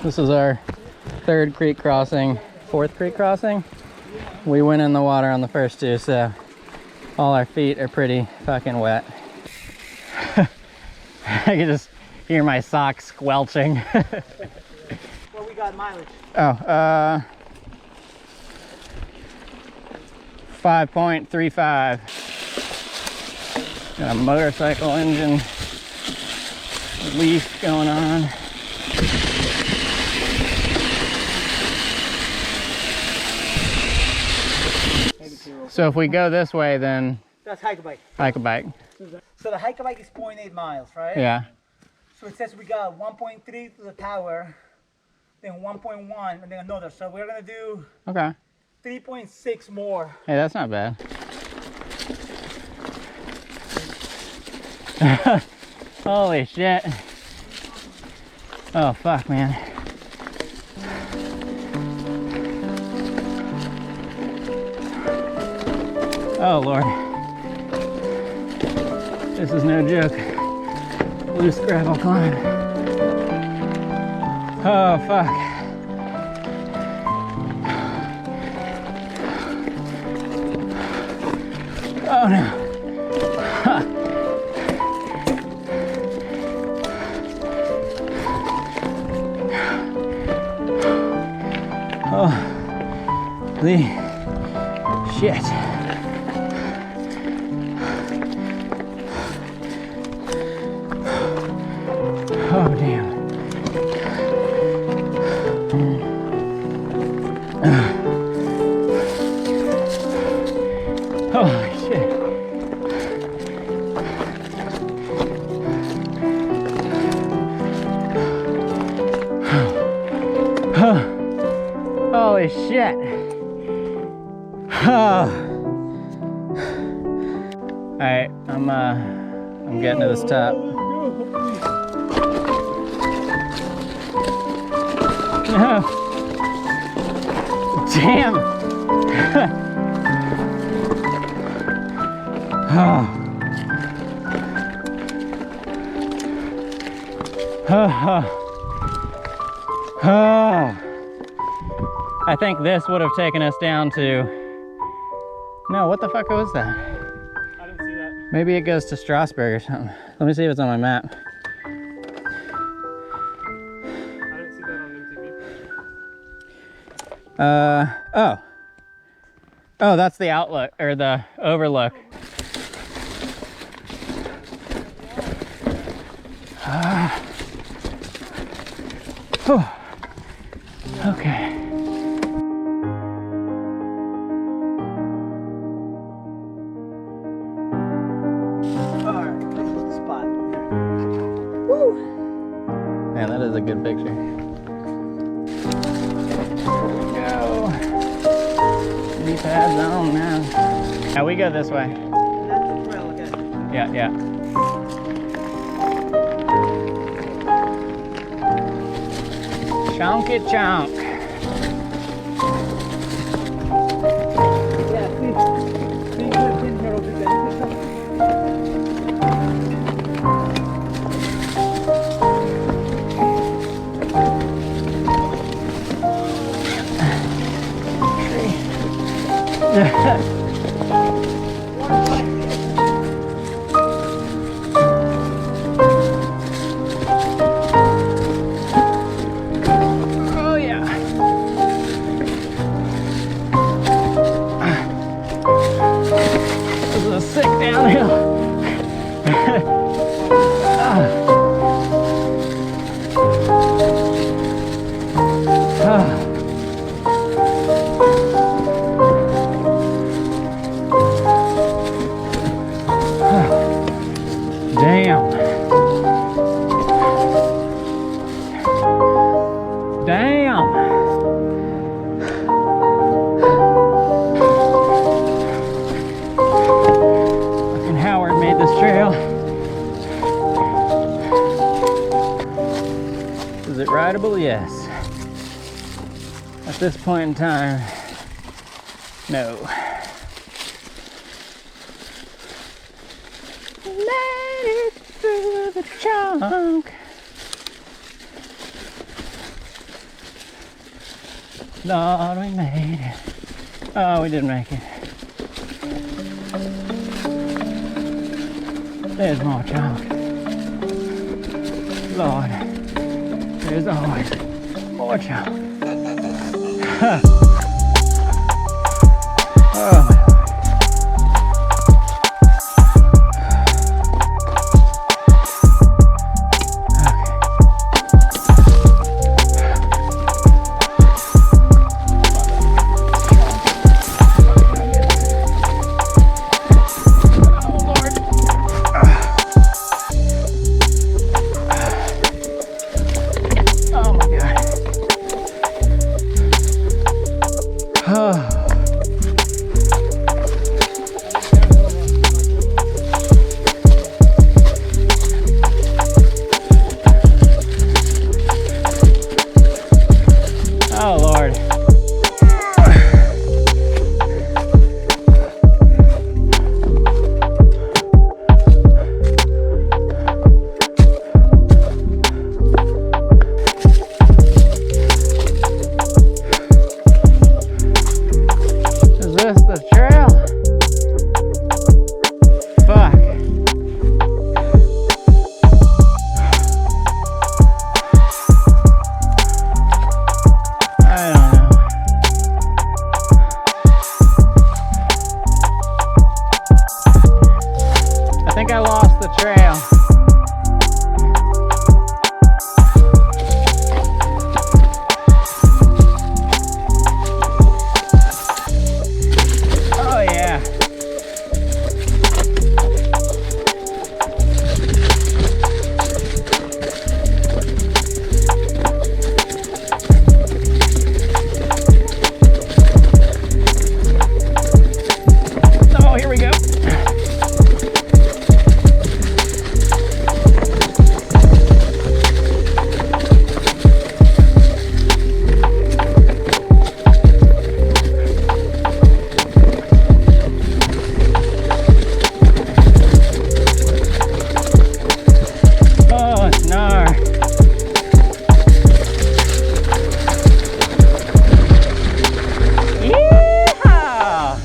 This is our third creek crossing, fourth creek crossing. We went in the water on the first two, so all our feet are pretty fucking wet. I can just hear my socks squelching. What we got mileage? Oh, 5.35. Got a motorcycle engine leaf going on. So if we go this way, then that's hike-a-bike. Hike-a-bike. So the hike-a-bike is 0.8 miles, right? Yeah. So it says we got 1.3 to the tower, then 1.1, and then another. So we're gonna do 3.6 more. Hey, that's not bad. Holy shit. Oh fuck, man. Oh Lord. This is no joke. Loose gravel climb. Oh fuck. Oh no. Holy shit. Oh damn. Holy shit. Holy shit. Alright, I'm getting to this top. No. Damn. I think this would have taken us down to... No, what the fuck was that? I didn't see that. Maybe it goes to Strasbourg or something. Let me see if it's on my map. I didn't see that on MTV. Oh. Oh, that's the outlook, or the overlook. Okay. Alright, this is the spot. Woo! Man, that is a good picture. There we go. Knee pads on now. Now we go this way. That's the trail again. Yeah, yeah. Chonky chonk. Yeah, please put in here over there. Oh yeah. This is a sick downhill. Damn. Damn. Fucking Howard made this trail. Is it rideable? Yes. At this point in time, no. Let it through the trunk. Lord, we made it. Oh, we didn't make it. There's more chalk. Lord, there's always more chalk. Oh my. Oh Lord. Is this the trail? Fuck. I don't know. I think I lost the trail. Oh yeah. Oh, here we go. Oh, it's gnar. Yeehaw!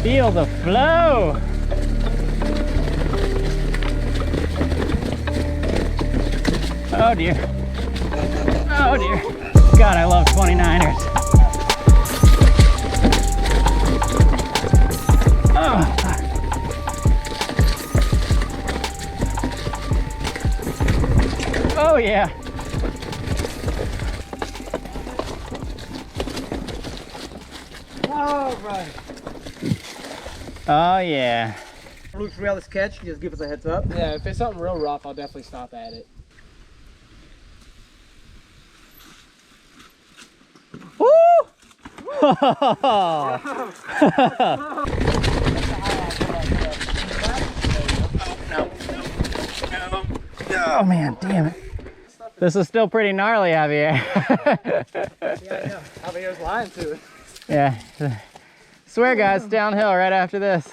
Feel the flow. Oh dear. Oh dear. God, I love 29ers. Oh, fuck. Oh yeah. All right. Oh yeah. Looks real sketch. Just give us a heads up. Yeah, if it's something real rough, I'll definitely stop at it. Woo! Oh man, damn it. This is still pretty gnarly, Javier. Yeah, Javier's lying to it. Yeah. Swear guys, it's downhill right after this.